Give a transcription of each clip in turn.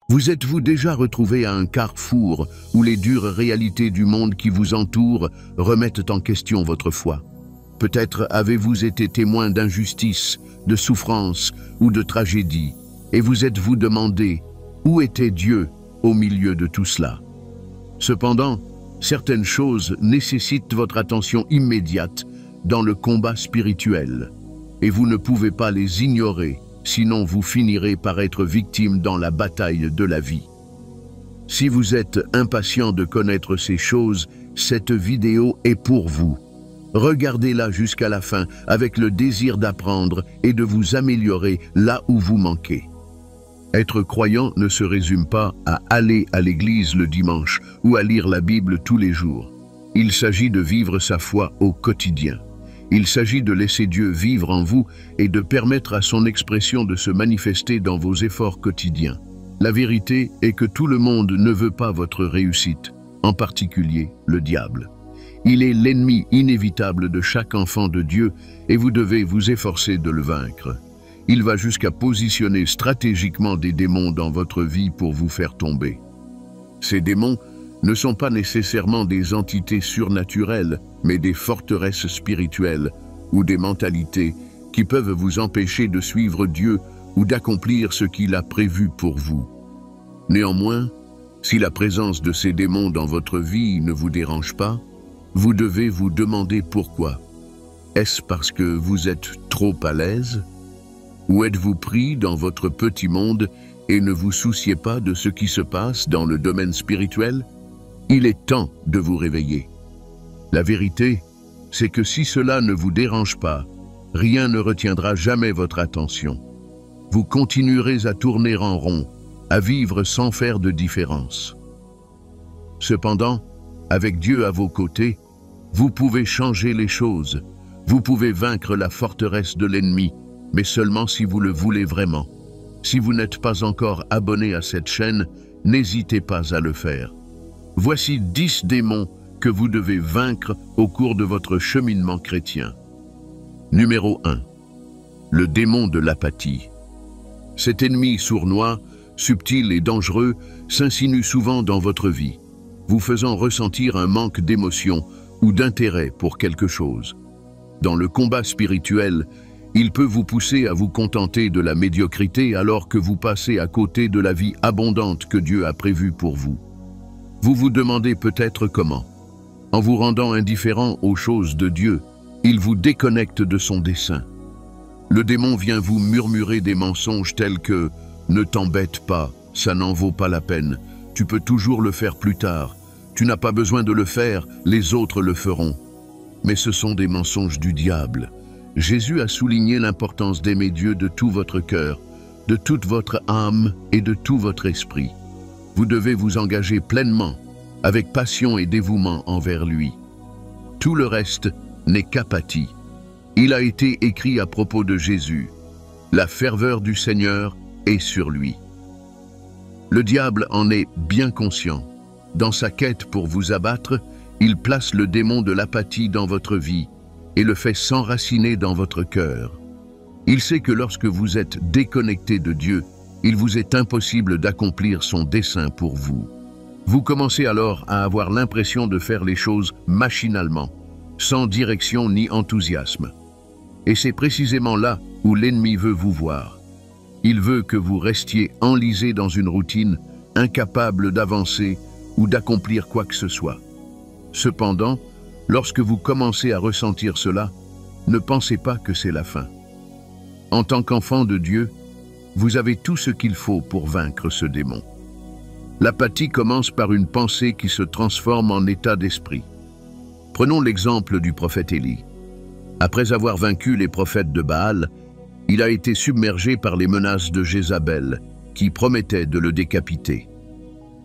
Vous êtes-vous déjà retrouvé à un carrefour où les dures réalités du monde qui vous entoure remettent en question votre foi? Peut-être avez-vous été témoin d'injustice, de souffrance ou de tragédie, et vous êtes-vous demandé où était Dieu au milieu de tout cela? Cependant, certaines choses nécessitent votre attention immédiate dans le combat spirituel, et vous ne pouvez pas les ignorer, sinon vous finirez par être victime dans la bataille de la vie. Si vous êtes impatient de connaître ces choses, cette vidéo est pour vous. Regardez-la jusqu'à la fin avec le désir d'apprendre et de vous améliorer là où vous manquez. Être croyant ne se résume pas à aller à l'église le dimanche ou à lire la Bible tous les jours. Il s'agit de vivre sa foi au quotidien. Il s'agit de laisser Dieu vivre en vous et de permettre à son expression de se manifester dans vos efforts quotidiens. La vérité est que tout le monde ne veut pas votre réussite, en particulier le diable. Il est l'ennemi inévitable de chaque enfant de Dieu et vous devez vous efforcer de le vaincre. Il va jusqu'à positionner stratégiquement des démons dans votre vie pour vous faire tomber. Ces démons ne sont pas nécessairement des entités surnaturelles, mais des forteresses spirituelles ou des mentalités qui peuvent vous empêcher de suivre Dieu ou d'accomplir ce qu'il a prévu pour vous. Néanmoins, si la présence de ces démons dans votre vie ne vous dérange pas, vous devez vous demander pourquoi. Est-ce parce que vous êtes trop à l'aise? Ou êtes-vous pris dans votre petit monde et ne vous souciez pas de ce qui se passe dans le domaine spirituel? Il est temps de vous réveiller. La vérité, c'est que si cela ne vous dérange pas, rien ne retiendra jamais votre attention. Vous continuerez à tourner en rond, à vivre sans faire de différence. Cependant, avec Dieu à vos côtés, vous pouvez changer les choses. Vous pouvez vaincre la forteresse de l'ennemi, mais seulement si vous le voulez vraiment. Si vous n'êtes pas encore abonné à cette chaîne, n'hésitez pas à le faire. Voici 10 démons que vous devez vaincre au cours de votre cheminement chrétien. Numéro 1. Le démon de l'apathie. Cet ennemi sournois, subtil et dangereux, s'insinue souvent dans votre vie, vous faisant ressentir un manque d'émotion ou d'intérêt pour quelque chose. Dans le combat spirituel, il peut vous pousser à vous contenter de la médiocrité alors que vous passez à côté de la vie abondante que Dieu a prévue pour vous. Vous vous demandez peut-être comment. En vous rendant indifférent aux choses de Dieu, il vous déconnecte de son dessein. Le démon vient vous murmurer des mensonges tels que « Ne t'embête pas, ça n'en vaut pas la peine, tu peux toujours le faire plus tard, tu n'as pas besoin de le faire, les autres le feront. » Mais ce sont des mensonges du diable. Jésus a souligné l'importance d'aimer Dieu de tout votre cœur, de toute votre âme et de tout votre esprit. Vous devez vous engager pleinement, avec passion et dévouement envers lui. Tout le reste n'est qu'apathie. Il a été écrit à propos de Jésus. La ferveur du Seigneur est sur lui. Le diable en est bien conscient. Dans sa quête pour vous abattre, il place le démon de l'apathie dans votre vie et le fait s'enraciner dans votre cœur. Il sait que lorsque vous êtes déconnecté de Dieu, il vous est impossible d'accomplir son dessein pour vous. Vous commencez alors à avoir l'impression de faire les choses machinalement, sans direction ni enthousiasme. Et c'est précisément là où l'ennemi veut vous voir. Il veut que vous restiez enlisé dans une routine, incapable d'avancer ou d'accomplir quoi que ce soit. Cependant, lorsque vous commencez à ressentir cela, ne pensez pas que c'est la fin. En tant qu'enfant de Dieu, vous avez tout ce qu'il faut pour vaincre ce démon. L'apathie commence par une pensée qui se transforme en état d'esprit. Prenons l'exemple du prophète Élie. Après avoir vaincu les prophètes de Baal, il a été submergé par les menaces de Jézabel, qui promettait de le décapiter.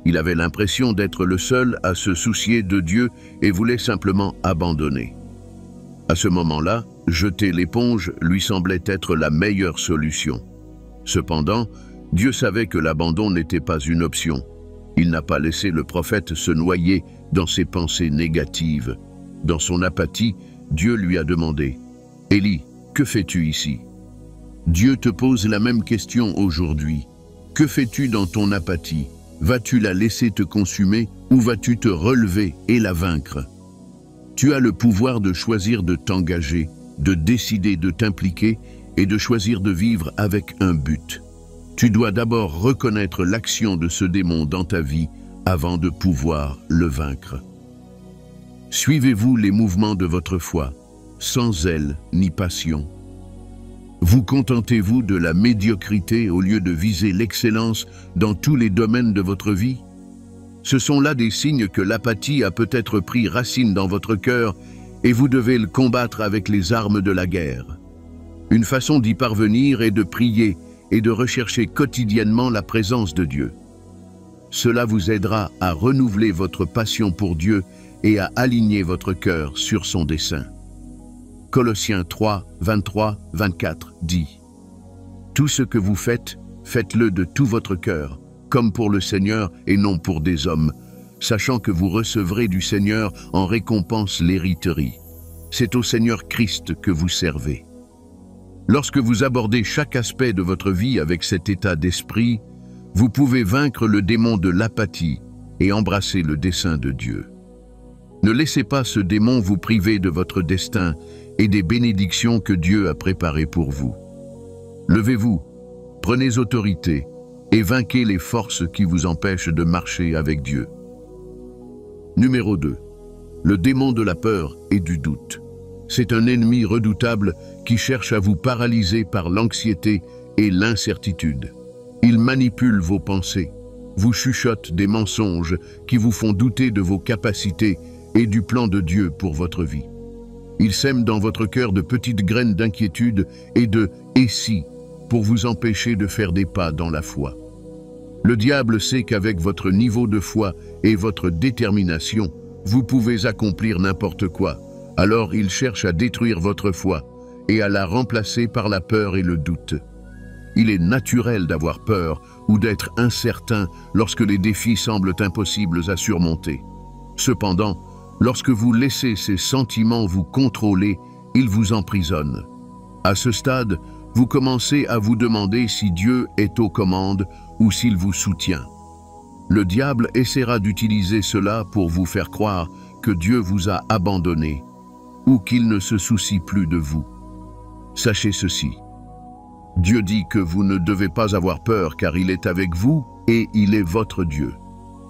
Il avait l'impression d'être le seul à se soucier de Dieu et voulait simplement abandonner. À ce moment-là, jeter l'éponge lui semblait être la meilleure solution. Cependant, Dieu savait que l'abandon n'était pas une option. Il n'a pas laissé le prophète se noyer dans ses pensées négatives. Dans son apathie, Dieu lui a demandé « Élie, que fais-tu ici ?» Dieu te pose la même question aujourd'hui. Que fais-tu dans ton apathie? Vas-tu la laisser te consumer ou vas-tu te relever et la vaincre? Tu as le pouvoir de choisir de t'engager, de décider de t'impliquer et de choisir de vivre avec un but. Tu dois d'abord reconnaître l'action de ce démon dans ta vie avant de pouvoir le vaincre. Suivez-vous les mouvements de votre foi, sans zèle ni passion. Vous contentez-vous de la médiocrité au lieu de viser l'excellence dans tous les domaines de votre vie? Ce sont là des signes que l'apathie a peut-être pris racine dans votre cœur et vous devez le combattre avec les armes de la guerre. Une façon d'y parvenir est de prier et de rechercher quotidiennement la présence de Dieu. Cela vous aidera à renouveler votre passion pour Dieu et à aligner votre cœur sur son dessein. Colossiens 3, 23-24 dit « Tout ce que vous faites, faites-le de tout votre cœur, comme pour le Seigneur et non pour des hommes, sachant que vous recevrez du Seigneur en récompense l'hériterie. C'est au Seigneur Christ que vous servez. » Lorsque vous abordez chaque aspect de votre vie avec cet état d'esprit, vous pouvez vaincre le démon de l'apathie et embrasser le dessein de Dieu. Ne laissez pas ce démon vous priver de votre destin et des bénédictions que Dieu a préparées pour vous. Levez-vous, prenez autorité et vainquez les forces qui vous empêchent de marcher avec Dieu. Numéro 2. Le démon de la peur et du doute. C'est un ennemi redoutable qui cherche à vous paralyser par l'anxiété et l'incertitude. Il manipule vos pensées, vous chuchote des mensonges qui vous font douter de vos capacités et du plan de Dieu pour votre vie. Il sème dans votre cœur de petites graines d'inquiétude et de « et si » pour vous empêcher de faire des pas dans la foi. Le diable sait qu'avec votre niveau de foi et votre détermination, vous pouvez accomplir n'importe quoi. Alors il cherche à détruire votre foi et à la remplacer par la peur et le doute. Il est naturel d'avoir peur ou d'être incertain lorsque les défis semblent impossibles à surmonter. Cependant, lorsque vous laissez ces sentiments vous contrôler, ils vous emprisonnent. À ce stade, vous commencez à vous demander si Dieu est aux commandes ou s'il vous soutient. Le diable essaiera d'utiliser cela pour vous faire croire que Dieu vous a abandonné ou qu'il ne se soucie plus de vous. Sachez ceci. Dieu dit que vous ne devez pas avoir peur car il est avec vous et il est votre Dieu.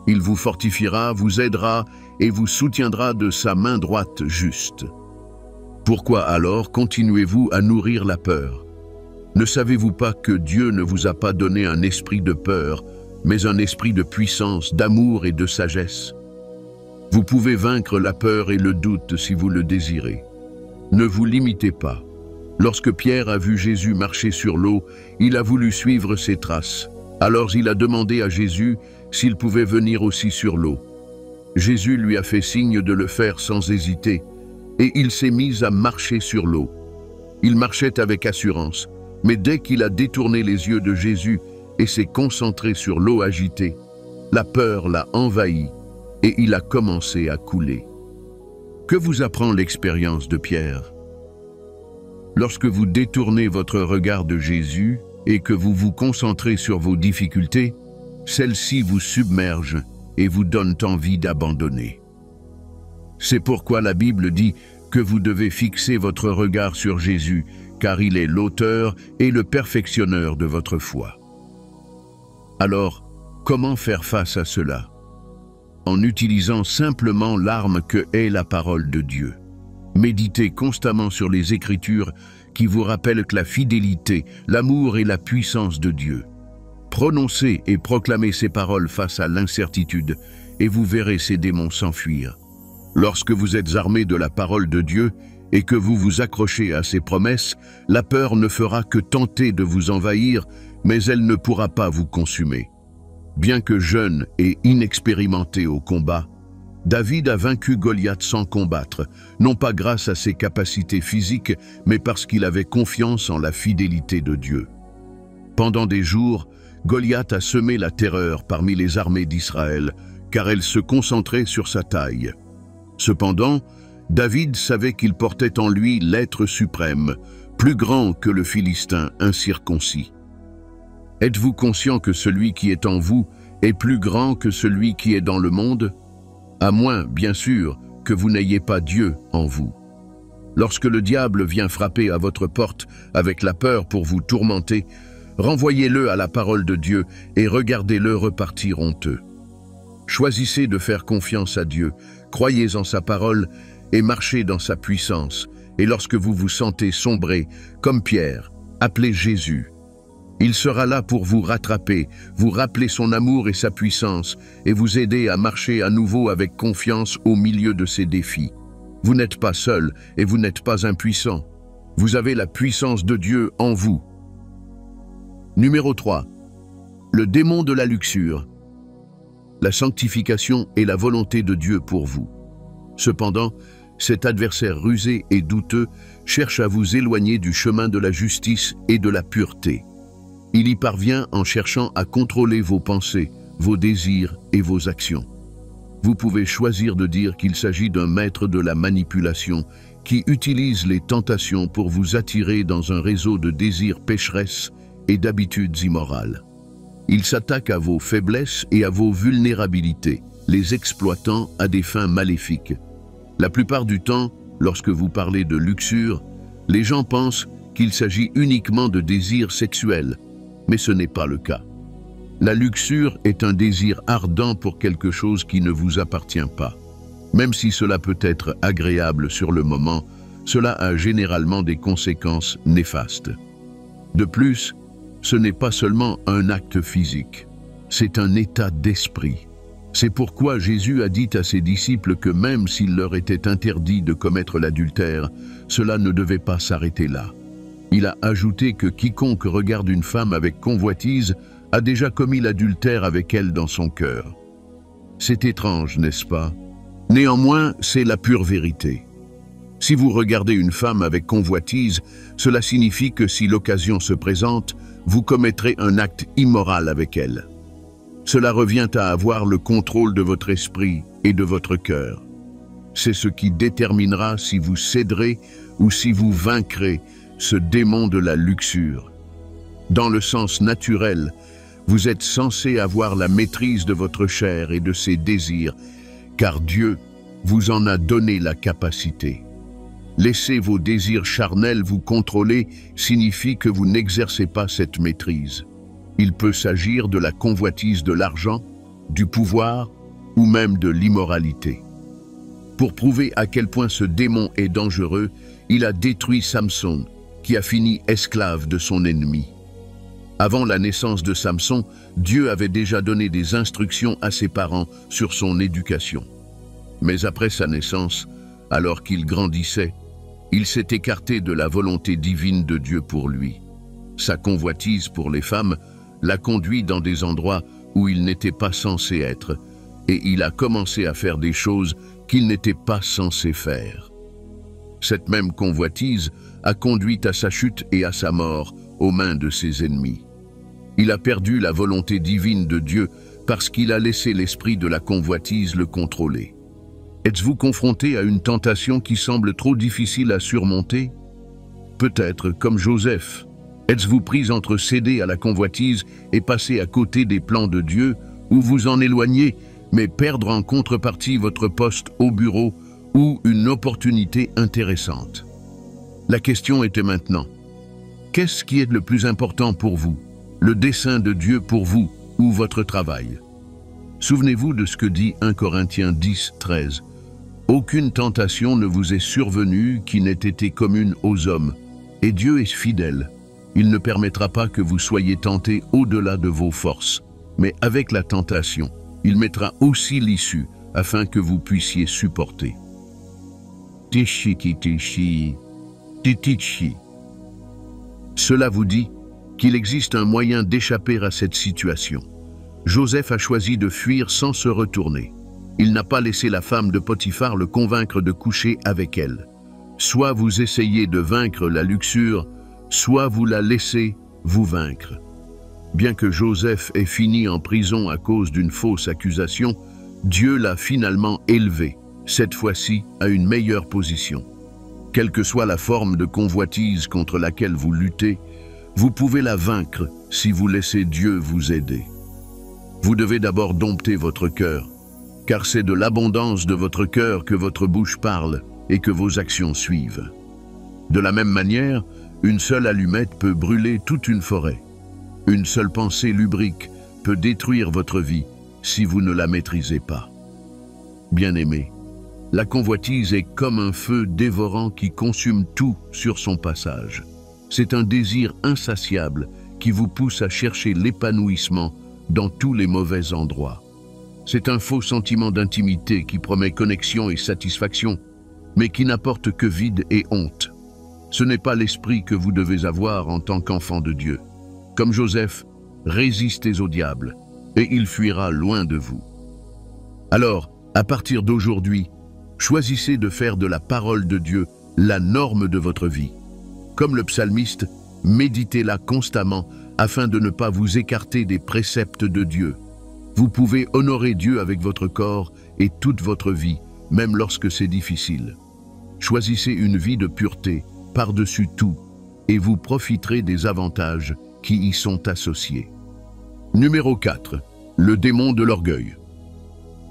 Il vous fortifiera, vous aidera et vous soutiendra de sa main droite juste. Pourquoi alors continuez-vous à nourrir la peur? Ne savez-vous pas que Dieu ne vous a pas donné un esprit de peur, mais un esprit de puissance, d'amour et de sagesse? Vous pouvez vaincre la peur et le doute si vous le désirez. Ne vous limitez pas. Lorsque Pierre a vu Jésus marcher sur l'eau, il a voulu suivre ses traces. Alors il a demandé à Jésus s'il pouvait venir aussi sur l'eau. Jésus lui a fait signe de le faire sans hésiter, et il s'est mis à marcher sur l'eau. Il marchait avec assurance, mais dès qu'il a détourné les yeux de Jésus et s'est concentré sur l'eau agitée, la peur l'a envahi et il a commencé à couler. Que vous apprend l'expérience de Pierre? Lorsque vous détournez votre regard de Jésus et que vous vous concentrez sur vos difficultés, celles-ci vous submergent et vous donnent envie d'abandonner. C'est pourquoi la Bible dit que vous devez fixer votre regard sur Jésus, car il est l'auteur et le perfectionneur de votre foi. Alors, comment faire face à cela? En utilisant simplement l'arme que est la parole de Dieu. Méditez constamment sur les Écritures qui vous rappellent que la fidélité, l'amour et la puissance de Dieu. Prononcez et proclamez ces paroles face à l'incertitude et vous verrez ces démons s'enfuir. Lorsque vous êtes armé de la parole de Dieu et que vous vous accrochez à ses promesses, la peur ne fera que tenter de vous envahir, mais elle ne pourra pas vous consumer. Bien que jeune et inexpérimenté au combat, David a vaincu Goliath sans combattre, non pas grâce à ses capacités physiques, mais parce qu'il avait confiance en la fidélité de Dieu. Pendant des jours, Goliath a semé la terreur parmi les armées d'Israël, car elles se concentraient sur sa taille. Cependant, David savait qu'il portait en lui l'être suprême, plus grand que le Philistin incirconcis. Êtes-vous conscient que celui qui est en vous est plus grand que celui qui est dans le monde? À moins, bien sûr, que vous n'ayez pas Dieu en vous. Lorsque le diable vient frapper à votre porte avec la peur pour vous tourmenter, renvoyez-le à la parole de Dieu et regardez-le repartir honteux. Choisissez de faire confiance à Dieu, croyez en sa parole et marchez dans sa puissance. Et lorsque vous vous sentez sombrer, comme Pierre, appelez Jésus. Il sera là pour vous rattraper, vous rappeler son amour et sa puissance, et vous aider à marcher à nouveau avec confiance au milieu de ces défis. Vous n'êtes pas seul et vous n'êtes pas impuissant. Vous avez la puissance de Dieu en vous. Numéro 3. Le démon de la luxure. La sanctification est la volonté de Dieu pour vous. Cependant, cet adversaire rusé et douteux cherche à vous éloigner du chemin de la justice et de la pureté. Il y parvient en cherchant à contrôler vos pensées, vos désirs et vos actions. Vous pouvez choisir de dire qu'il s'agit d'un maître de la manipulation qui utilise les tentations pour vous attirer dans un réseau de désirs pécheresses et d'habitudes immorales. Il s'attaque à vos faiblesses et à vos vulnérabilités, les exploitant à des fins maléfiques. La plupart du temps, lorsque vous parlez de luxure, les gens pensent qu'il s'agit uniquement de désirs sexuels, mais ce n'est pas le cas. La luxure est un désir ardent pour quelque chose qui ne vous appartient pas. Même si cela peut être agréable sur le moment, cela a généralement des conséquences néfastes. De plus, ce n'est pas seulement un acte physique, c'est un état d'esprit. C'est pourquoi Jésus a dit à ses disciples que même s'il leur était interdit de commettre l'adultère, cela ne devait pas s'arrêter là. Il a ajouté que quiconque regarde une femme avec convoitise a déjà commis l'adultère avec elle dans son cœur. C'est étrange, n'est-ce pas? Néanmoins, c'est la pure vérité. Si vous regardez une femme avec convoitise, cela signifie que si l'occasion se présente, vous commettrez un acte immoral avec elle. Cela revient à avoir le contrôle de votre esprit et de votre cœur. C'est ce qui déterminera si vous céderez ou si vous vaincrez ce démon de la luxure. Dans le sens naturel, vous êtes censé avoir la maîtrise de votre chair et de ses désirs, car Dieu vous en a donné la capacité. Laisser vos désirs charnels vous contrôler signifie que vous n'exercez pas cette maîtrise. Il peut s'agir de la convoitise de l'argent, du pouvoir ou même de l'immoralité. Pour prouver à quel point ce démon est dangereux, il a détruit Samson, qui a fini esclave de son ennemi. Avant la naissance de Samson, Dieu avait déjà donné des instructions à ses parents sur son éducation. Mais après sa naissance, alors qu'il grandissait, il s'est écarté de la volonté divine de Dieu pour lui. Sa convoitise pour les femmes l'a conduit dans des endroits où il n'était pas censé être, et il a commencé à faire des choses qu'il n'était pas censé faire. Cette même convoitise a conduit à sa chute et à sa mort aux mains de ses ennemis. Il a perdu la volonté divine de Dieu parce qu'il a laissé l'esprit de la convoitise le contrôler. Êtes-vous confronté à une tentation qui semble trop difficile à surmonter? Peut-être comme Joseph. Êtes-vous pris entre céder à la convoitise et passer à côté des plans de Dieu, ou vous en éloigner, mais perdre en contrepartie votre poste au bureau ou une opportunité intéressante? La question était maintenant, qu'est-ce qui est le plus important pour vous? Le dessein de Dieu pour vous ou votre travail? Souvenez-vous de ce que dit 1 Corinthiens 10, 13. Aucune tentation ne vous est survenue qui n'ait été commune aux hommes, et Dieu est fidèle. Il ne permettra pas que vous soyez tentés au-delà de vos forces, mais avec la tentation, il mettra aussi l'issue afin que vous puissiez supporter. Cela vous dit qu'il existe un moyen d'échapper à cette situation. Joseph a choisi de fuir sans se retourner. Il n'a pas laissé la femme de Potiphar le convaincre de coucher avec elle. Soit vous essayez de vaincre la luxure, soit vous la laissez vous vaincre. Bien que Joseph ait fini en prison à cause d'une fausse accusation, Dieu l'a finalement élevé, cette fois-ci à une meilleure position. Quelle que soit la forme de convoitise contre laquelle vous luttez, vous pouvez la vaincre si vous laissez Dieu vous aider. Vous devez d'abord dompter votre cœur, car c'est de l'abondance de votre cœur que votre bouche parle et que vos actions suivent. De la même manière, une seule allumette peut brûler toute une forêt. Une seule pensée lubrique peut détruire votre vie si vous ne la maîtrisez pas. Bien-aimés, la convoitise est comme un feu dévorant qui consume tout sur son passage. C'est un désir insatiable qui vous pousse à chercher l'épanouissement dans tous les mauvais endroits. C'est un faux sentiment d'intimité qui promet connexion et satisfaction, mais qui n'apporte que vide et honte. Ce n'est pas l'esprit que vous devez avoir en tant qu'enfant de Dieu. Comme Joseph, résistez au diable, et il fuira loin de vous. Alors, à partir d'aujourd'hui, choisissez de faire de la parole de Dieu la norme de votre vie. Comme le psalmiste, méditez-la constamment afin de ne pas vous écarter des préceptes de Dieu. Vous pouvez honorer Dieu avec votre corps et toute votre vie, même lorsque c'est difficile. Choisissez une vie de pureté par-dessus tout et vous profiterez des avantages qui y sont associés. Numéro 4. Le démon de l'orgueil.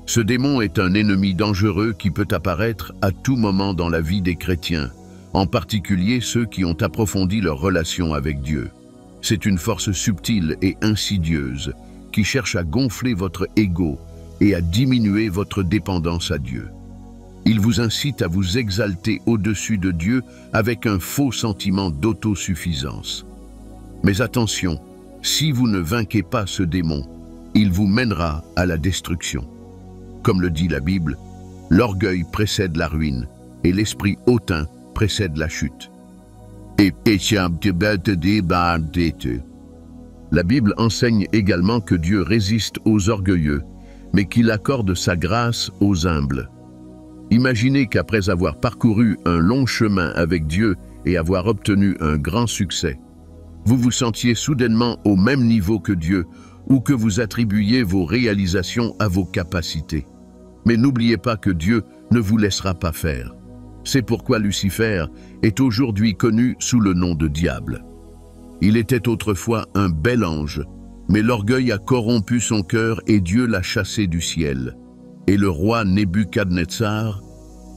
Ce démon est un ennemi dangereux qui peut apparaître à tout moment dans la vie des chrétiens, en particulier ceux qui ont approfondi leur relation avec Dieu. C'est une force subtile et insidieuse qui cherche à gonfler votre ego et à diminuer votre dépendance à Dieu. Il vous incite à vous exalter au-dessus de Dieu avec un faux sentiment d'autosuffisance. Mais attention, si vous ne vainquez pas ce démon, il vous mènera à la destruction. Comme le dit la Bible, l'orgueil précède la ruine et l'esprit hautain précède la chute. La Bible enseigne également que Dieu résiste aux orgueilleux, mais qu'il accorde sa grâce aux humbles. Imaginez qu'après avoir parcouru un long chemin avec Dieu et avoir obtenu un grand succès, vous vous sentiez soudainement au même niveau que Dieu ou que vous attribuiez vos réalisations à vos capacités. Mais n'oubliez pas que Dieu ne vous laissera pas faire. C'est pourquoi Lucifer est aujourd'hui connu sous le nom de diable. Il était autrefois un bel ange, mais l'orgueil a corrompu son cœur et Dieu l'a chassé du ciel. Et le roi Nebuchadnezzar,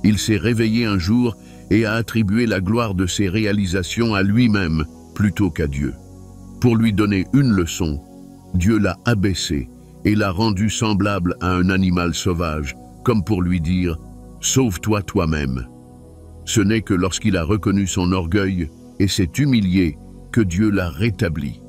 il s'est réveillé un jour et a attribué la gloire de ses réalisations à lui-même plutôt qu'à Dieu. Pour lui donner une leçon, Dieu l'a abaissé et l'a rendu semblable à un animal sauvage, comme pour lui dire « Sauve-toi toi-même ». Ce n'est que lorsqu'il a reconnu son orgueil et s'est humilié que Dieu l'a rétabli.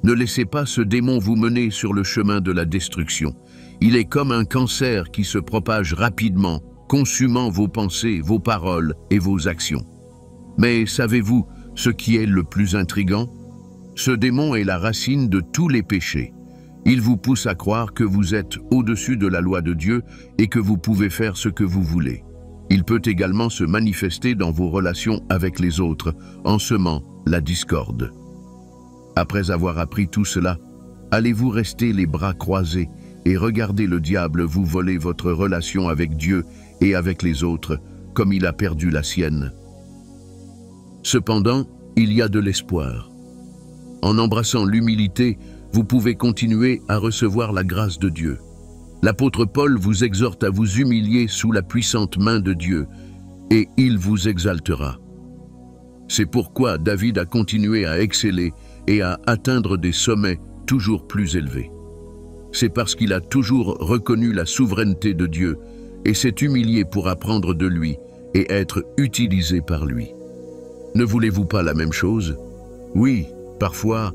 Ne laissez pas ce démon vous mener sur le chemin de la destruction. Il est comme un cancer qui se propage rapidement, consumant vos pensées, vos paroles et vos actions. Mais savez-vous ce qui est le plus intrigant? Ce démon est la racine de tous les péchés. Il vous pousse à croire que vous êtes au-dessus de la loi de Dieu et que vous pouvez faire ce que vous voulez. Il peut également se manifester dans vos relations avec les autres, en semant la discorde. Après avoir appris tout cela, allez-vous rester les bras croisés et regarder le diable vous voler votre relation avec Dieu et avec les autres, comme il a perdu la sienne? Cependant, il y a de l'espoir. En embrassant l'humilité, vous pouvez continuer à recevoir la grâce de Dieu. L'apôtre Paul vous exhorte à vous humilier sous la puissante main de Dieu, et il vous exaltera. C'est pourquoi David a continué à exceller et à atteindre des sommets toujours plus élevés. C'est parce qu'il a toujours reconnu la souveraineté de Dieu et s'est humilié pour apprendre de lui et être utilisé par lui. Ne voulez-vous pas la même chose? Oui, parfois,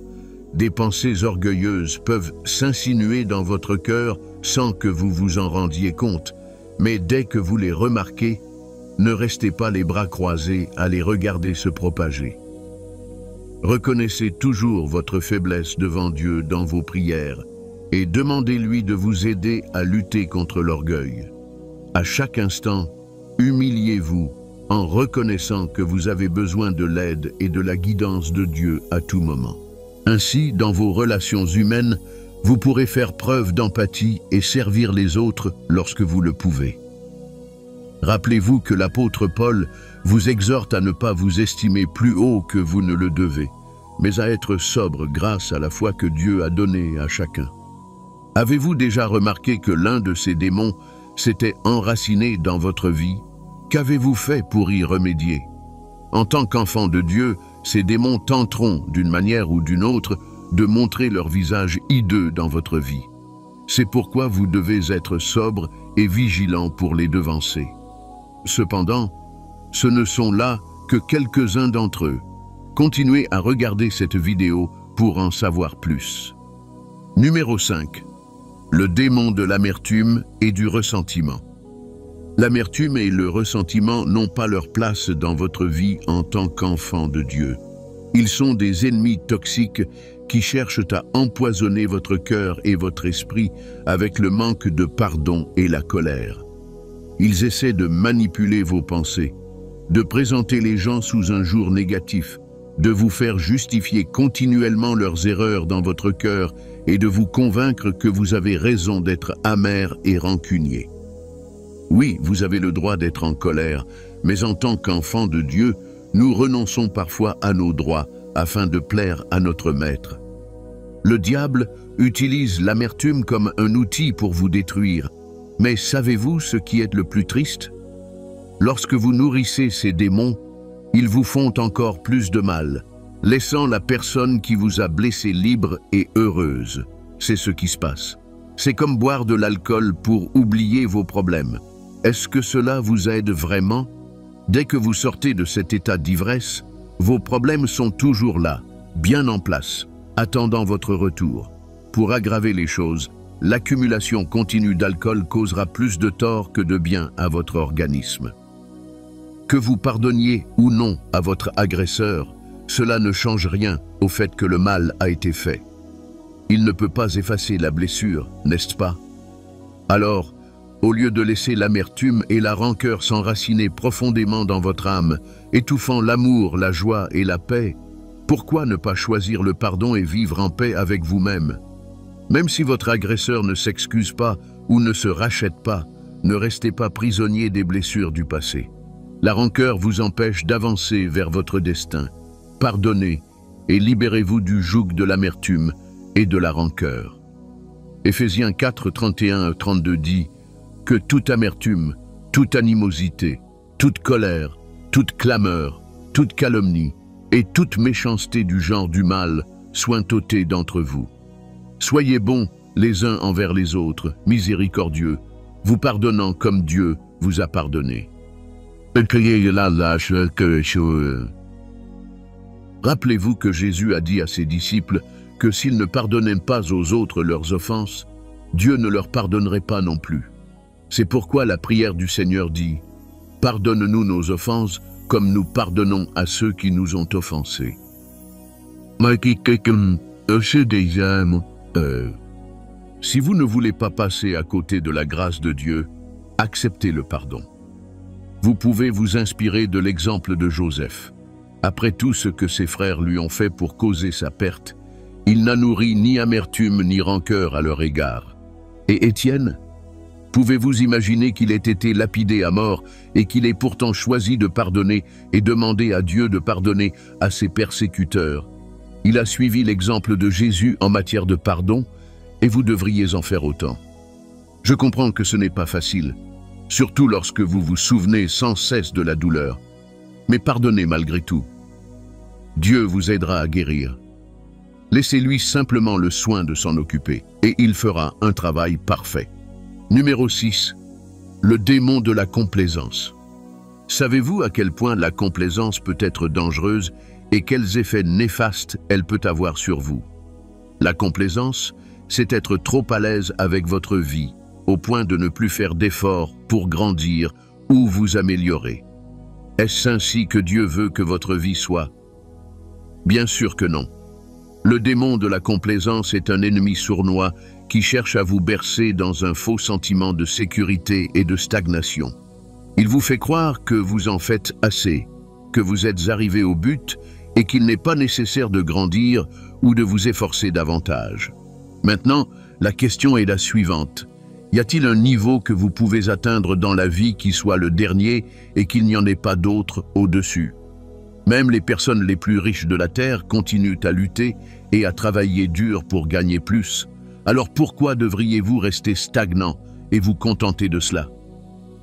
des pensées orgueilleuses peuvent s'insinuer dans votre cœur sans que vous vous en rendiez compte, mais dès que vous les remarquez, ne restez pas les bras croisés à les regarder se propager. Reconnaissez toujours votre faiblesse devant Dieu dans vos prières et demandez-lui de vous aider à lutter contre l'orgueil. À chaque instant, humiliez-vous en reconnaissant que vous avez besoin de l'aide et de la guidance de Dieu à tout moment. Ainsi, dans vos relations humaines, vous pourrez faire preuve d'empathie et servir les autres lorsque vous le pouvez. Rappelez-vous que l'apôtre Paul vous exhorte à ne pas vous estimer plus haut que vous ne le devez, mais à être sobre grâce à la foi que Dieu a donnée à chacun. Avez-vous déjà remarqué que l'un de ces démons s'était enraciné dans votre vie? Qu'avez-vous fait pour y remédier? En tant qu'enfant de Dieu, ces démons tenteront, d'une manière ou d'une autre, de montrer leur visage hideux dans votre vie. C'est pourquoi vous devez être sobre et vigilant pour les devancer. Cependant, ce ne sont là que quelques-uns d'entre eux. Continuez à regarder cette vidéo pour en savoir plus. Numéro 5. Le démon de l'amertume et du ressentiment. L'amertume et le ressentiment n'ont pas leur place dans votre vie en tant qu'enfant de Dieu. Ils sont des ennemis toxiques qui cherchent à empoisonner votre cœur et votre esprit avec le manque de pardon et la colère. Ils essaient de manipuler vos pensées, de présenter les gens sous un jour négatif, de vous faire justifier continuellement leurs erreurs dans votre cœur et de vous convaincre que vous avez raison d'être amer et rancunier. Oui, vous avez le droit d'être en colère, mais en tant qu'enfants de Dieu, nous renonçons parfois à nos droits afin de plaire à notre Maître. Le diable utilise l'amertume comme un outil pour vous détruire. Mais savez-vous ce qui est le plus triste? Lorsque vous nourrissez ces démons, ils vous font encore plus de mal, laissant la personne qui vous a blessé libre et heureuse. C'est ce qui se passe. C'est comme boire de l'alcool pour oublier vos problèmes. Est-ce que cela vous aide vraiment? Dès que vous sortez de cet état d'ivresse, vos problèmes sont toujours là, bien en place, attendant votre retour. Pour aggraver les choses, l'accumulation continue d'alcool causera plus de tort que de bien à votre organisme. Que vous pardonniez ou non à votre agresseur, cela ne change rien au fait que le mal a été fait. Il ne peut pas effacer la blessure, n'est-ce pas? Alors, au lieu de laisser l'amertume et la rancœur s'enraciner profondément dans votre âme, étouffant l'amour, la joie et la paix, pourquoi ne pas choisir le pardon et vivre en paix avec vous-même? Même si votre agresseur ne s'excuse pas ou ne se rachète pas, ne restez pas prisonnier des blessures du passé. La rancœur vous empêche d'avancer vers votre destin. Pardonnez et libérez-vous du joug de l'amertume et de la rancœur. Éphésiens 4, 31-32 dit que toute amertume, toute animosité, toute colère, toute clameur, toute calomnie et toute méchanceté du genre du mal soient ôtées d'entre vous. Soyez bons les uns envers les autres, miséricordieux, vous pardonnant comme Dieu vous a pardonné. Rappelez-vous que Jésus a dit à ses disciples que s'ils ne pardonnaient pas aux autres leurs offenses, Dieu ne leur pardonnerait pas non plus. C'est pourquoi la prière du Seigneur dit « Pardonne-nous nos offenses comme nous pardonnons à ceux qui nous ont offensés. » Si vous ne voulez pas passer à côté de la grâce de Dieu, acceptez le pardon. Vous pouvez vous inspirer de l'exemple de Joseph. Après tout ce que ses frères lui ont fait pour causer sa perte, il n'a nourri ni amertume ni rancœur à leur égard. Et Étienne? Pouvez-vous imaginer qu'il ait été lapidé à mort et qu'il ait pourtant choisi de pardonner et demander à Dieu de pardonner à ses persécuteurs? Il a suivi l'exemple de Jésus en matière de pardon et vous devriez en faire autant. Je comprends que ce n'est pas facile, surtout lorsque vous vous souvenez sans cesse de la douleur. Mais pardonnez malgré tout. Dieu vous aidera à guérir. Laissez-lui simplement le soin de s'en occuper et il fera un travail parfait. Numéro 6. Le démon de la complaisance. Savez-vous à quel point la complaisance peut être dangereuse et quels effets néfastes elle peut avoir sur vous? La complaisance, c'est être trop à l'aise avec votre vie, au point de ne plus faire d'efforts pour grandir ou vous améliorer. Est-ce ainsi que Dieu veut que votre vie soit? Bien sûr que non. Le démon de la complaisance est un ennemi sournois qui cherche à vous bercer dans un faux sentiment de sécurité et de stagnation. Il vous fait croire que vous en faites assez, que vous êtes arrivé au but et qu'il n'est pas nécessaire de grandir ou de vous efforcer davantage. Maintenant, la question est la suivante. Y a-t-il un niveau que vous pouvez atteindre dans la vie qui soit le dernier et qu'il n'y en ait pas d'autre au-dessus? Même les personnes les plus riches de la terre continuent à lutter et à travailler dur pour gagner plus. Alors pourquoi devriez-vous rester stagnant et vous contenter de cela?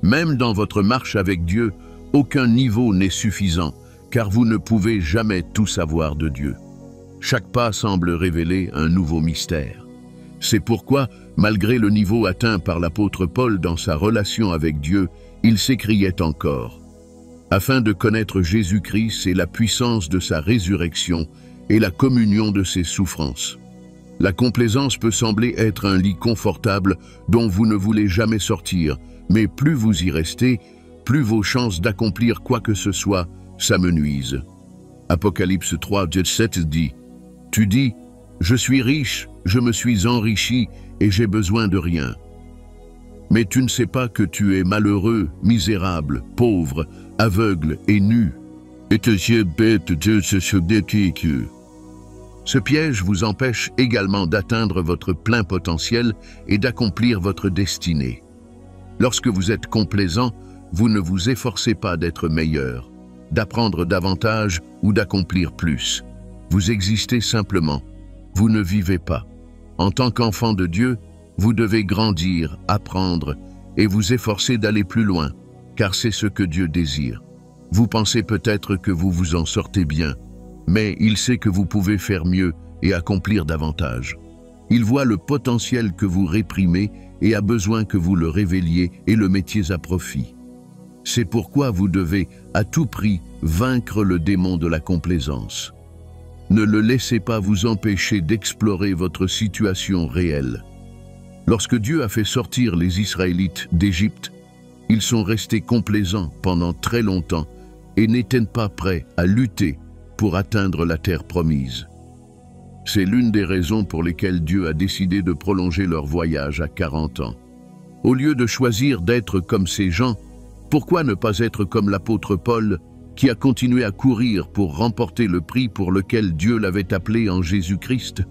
Même dans votre marche avec Dieu, aucun niveau n'est suffisant, car vous ne pouvez jamais tout savoir de Dieu. Chaque pas semble révéler un nouveau mystère. C'est pourquoi, malgré le niveau atteint par l'apôtre Paul dans sa relation avec Dieu, il s'écriait encore: afin de connaître Jésus-Christ et la puissance de sa résurrection et la communion de ses souffrances. La complaisance peut sembler être un lit confortable dont vous ne voulez jamais sortir, mais plus vous y restez, plus vos chances d'accomplir quoi que ce soit s'amenuisent. Apocalypse 3:7 dit: tu dis, je suis riche, je me suis enrichi et j'ai besoin de rien. Mais tu ne sais pas que tu es malheureux, misérable, pauvre, aveugle et nu. Ce piège vous empêche également d'atteindre votre plein potentiel et d'accomplir votre destinée. Lorsque vous êtes complaisant, vous ne vous efforcez pas d'être meilleur, d'apprendre davantage ou d'accomplir plus. Vous existez simplement, vous ne vivez pas. En tant qu'enfant de Dieu, vous devez grandir, apprendre et vous efforcer d'aller plus loin, car c'est ce que Dieu désire. Vous pensez peut-être que vous vous en sortez bien, mais il sait que vous pouvez faire mieux et accomplir davantage. Il voit le potentiel que vous réprimez et a besoin que vous le révéliez et le mettiez à profit. C'est pourquoi vous devez, à tout prix, vaincre le démon de la complaisance. Ne le laissez pas vous empêcher d'explorer votre situation réelle. Lorsque Dieu a fait sortir les Israélites d'Égypte, ils sont restés complaisants pendant très longtemps et n'étaient pas prêts à lutter pour atteindre la terre promise. C'est l'une des raisons pour lesquelles Dieu a décidé de prolonger leur voyage à 40 ans. Au lieu de choisir d'être comme ces gens, pourquoi ne pas être comme l'apôtre Paul, qui a continué à courir pour remporter le prix pour lequel Dieu l'avait appelé en Jésus-Christ?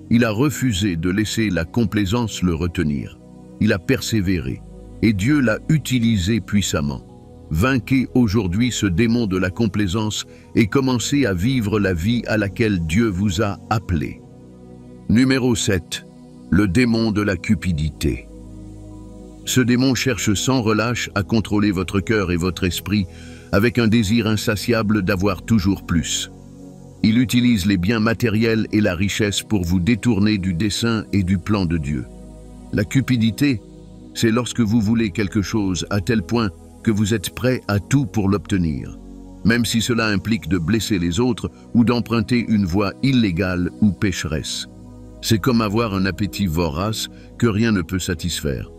Il a refusé de laisser la complaisance le retenir. Il a persévéré, et Dieu l'a utilisé puissamment. Vainquez aujourd'hui ce démon de la complaisance et commencez à vivre la vie à laquelle Dieu vous a appelé. Numéro 7. Le démon de la cupidité. Ce démon cherche sans relâche à contrôler votre cœur et votre esprit avec un désir insatiable d'avoir toujours plus. Il utilise les biens matériels et la richesse pour vous détourner du dessein et du plan de Dieu. La cupidité, c'est lorsque vous voulez quelque chose à tel point que vous êtes prêt à tout pour l'obtenir, même si cela implique de blesser les autres ou d'emprunter une voie illégale ou pécheresse. C'est comme avoir un appétit vorace que rien ne peut satisfaire.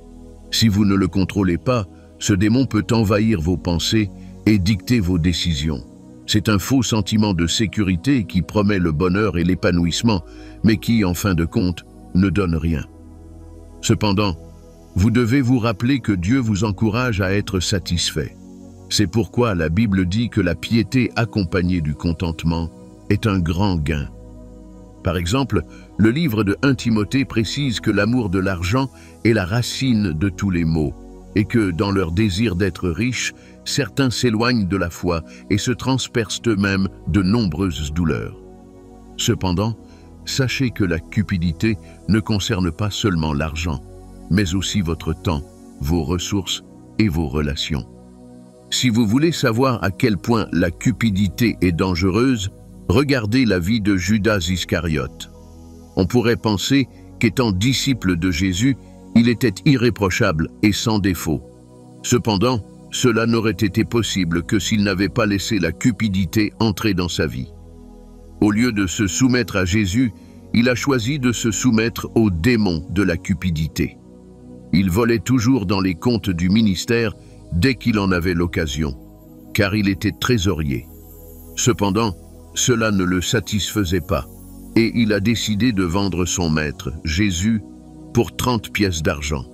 Si vous ne le contrôlez pas, ce démon peut envahir vos pensées et dicter vos décisions. C'est un faux sentiment de sécurité qui promet le bonheur et l'épanouissement, mais qui, en fin de compte, ne donne rien. Cependant, vous devez vous rappeler que Dieu vous encourage à être satisfait. C'est pourquoi la Bible dit que la piété accompagnée du contentement est un grand gain. Par exemple, le livre de 1 Timothée précise que l'amour de l'argent est la racine de tous les maux, et que, dans leur désir d'être riches, certains s'éloignent de la foi et se transpercent eux-mêmes de nombreuses douleurs. Cependant, sachez que la cupidité ne concerne pas seulement l'argent, mais aussi votre temps, vos ressources et vos relations. Si vous voulez savoir à quel point la cupidité est dangereuse, regardez la vie de Judas Iscariote. On pourrait penser qu'étant disciple de Jésus, il était irréprochable et sans défaut. Cependant, cela n'aurait été possible que s'il n'avait pas laissé la cupidité entrer dans sa vie. Au lieu de se soumettre à Jésus, il a choisi de se soumettre au démon de la cupidité. Il volait toujours dans les comptes du ministère dès qu'il en avait l'occasion, car il était trésorier. Cependant, cela ne le satisfaisait pas, et il a décidé de vendre son maître, Jésus, pour 30 pièces d'argent.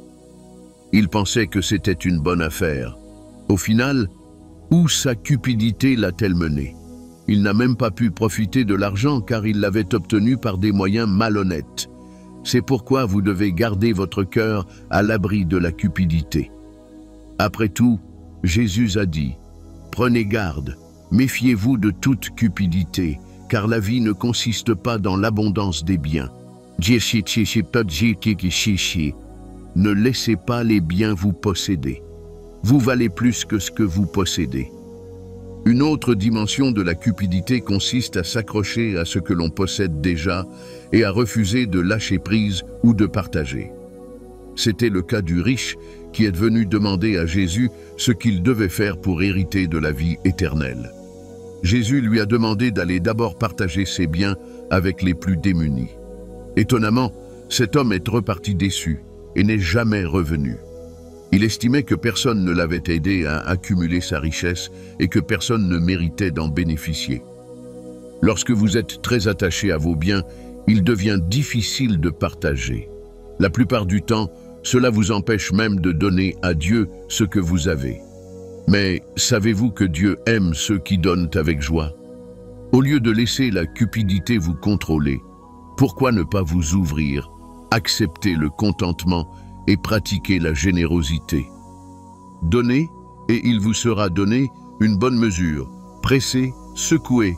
Il pensait que c'était une bonne affaire. Au final, où sa cupidité l'a-t-elle mené? Il n'a même pas pu profiter de l'argent car il l'avait obtenu par des moyens malhonnêtes. C'est pourquoi vous devez garder votre cœur à l'abri de la cupidité. Après tout, Jésus a dit « Prenez garde, Méfiez-vous de toute cupidité, car la vie ne consiste pas dans l'abondance des biens. Ne laissez pas les biens vous posséder. Vous valez plus que ce que vous possédez. Une autre dimension de la cupidité consiste à s'accrocher à ce que l'on possède déjà et à refuser de lâcher prise ou de partager. C'était le cas du riche qui est venu demander à Jésus ce qu'il devait faire pour hériter de la vie éternelle. Jésus lui a demandé d'aller d'abord partager ses biens avec les plus démunis. Étonnamment, cet homme est reparti déçu et n'est jamais revenu. Il estimait que personne ne l'avait aidé à accumuler sa richesse et que personne ne méritait d'en bénéficier. Lorsque vous êtes très attaché à vos biens, il devient difficile de partager. La plupart du temps, cela vous empêche même de donner à Dieu ce que vous avez. Mais savez-vous que Dieu aime ceux qui donnent avec joie? Au lieu de laisser la cupidité vous contrôler, pourquoi ne pas vous ouvrir, accepter le contentement et pratiquer la générosité? Donnez, et il vous sera donné une bonne mesure. Pressez, secouez,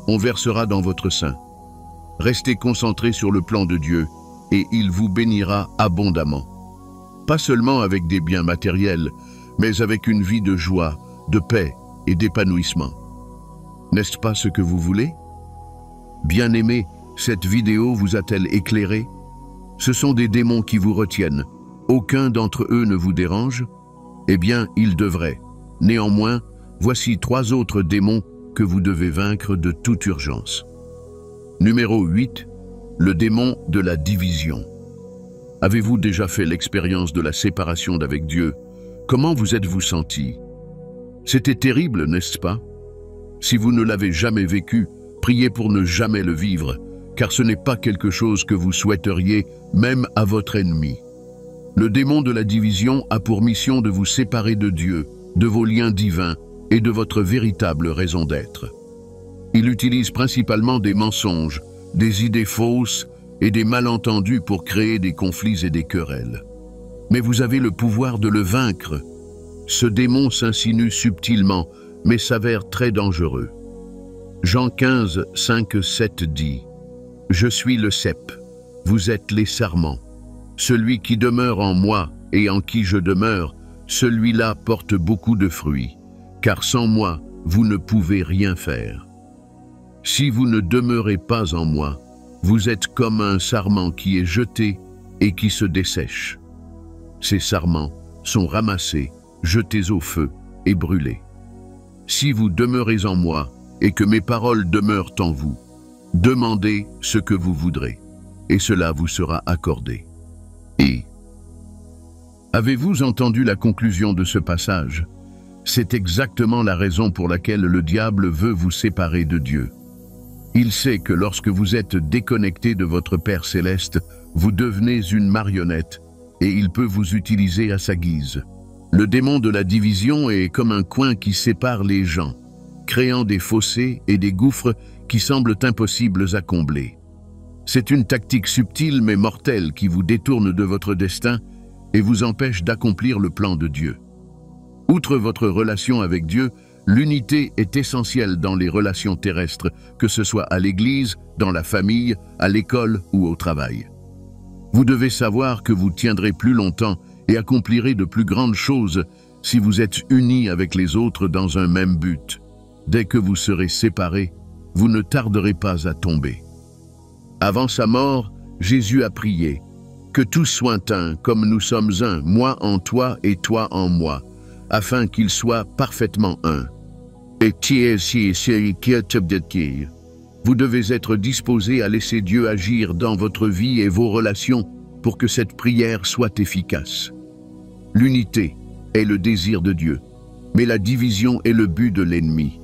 on versera dans votre sein. Restez concentré sur le plan de Dieu, et il vous bénira abondamment. Pas seulement avec des biens matériels, mais avec une vie de joie, de paix et d'épanouissement. N'est-ce pas ce que vous voulez? Bien-aimés, cette vidéo vous a-t-elle éclairé? Ce sont des démons qui vous retiennent. Aucun d'entre eux ne vous dérange? Eh bien, ils devraient. Néanmoins, voici 3 autres démons que vous devez vaincre de toute urgence. Numéro 8, le démon de la division. Avez-vous déjà fait l'expérience de la séparation d'avec Dieu? Comment vous êtes-vous senti? C'était terrible, n'est-ce pas? Si vous ne l'avez jamais vécu, priez pour ne jamais le vivre, car ce n'est pas quelque chose que vous souhaiteriez, même à votre ennemi. Le démon de la division a pour mission de vous séparer de Dieu, de vos liens divins et de votre véritable raison d'être. Il utilise principalement des mensonges, des idées fausses et des malentendus pour créer des conflits et des querelles. Mais vous avez le pouvoir de le vaincre. Ce démon s'insinue subtilement, mais s'avère très dangereux. Jean 15, 5, 7 dit « Je suis le cep, vous êtes les sarments. Celui qui demeure en moi et en qui je demeure, celui-là porte beaucoup de fruits, car sans moi, vous ne pouvez rien faire. Si vous ne demeurez pas en moi, vous êtes comme un sarment qui est jeté et qui se dessèche. Ces sarments sont ramassés, jetés au feu et brûlés. Si vous demeurez en moi et que mes paroles demeurent en vous, demandez ce que vous voudrez, et cela vous sera accordé. » Et avez-vous entendu la conclusion de ce passage? C'est exactement la raison pour laquelle le diable veut vous séparer de Dieu. Il sait que lorsque vous êtes déconnecté de votre Père céleste, vous devenez une marionnette et il peut vous utiliser à sa guise. Le démon de la division est comme un coin qui sépare les gens, créant des fossés et des gouffres qui semblent impossibles à combler. C'est une tactique subtile mais mortelle qui vous détourne de votre destin et vous empêche d'accomplir le plan de Dieu. Outre votre relation avec Dieu, l'unité est essentielle dans les relations terrestres, que ce soit à l'église, dans la famille, à l'école ou au travail. Vous devez savoir que vous tiendrez plus longtemps et accomplirez de plus grandes choses si vous êtes unis avec les autres dans un même but. Dès que vous serez séparés, vous ne tarderez pas à tomber. Avant sa mort, Jésus a prié « Que tous soient un, comme nous sommes un, moi en toi et toi en moi, afin qu'ils soient parfaitement un. » Vous devez être disposé à laisser Dieu agir dans votre vie et vos relations pour que cette prière soit efficace. L'unité est le désir de Dieu, mais la division est le but de l'ennemi.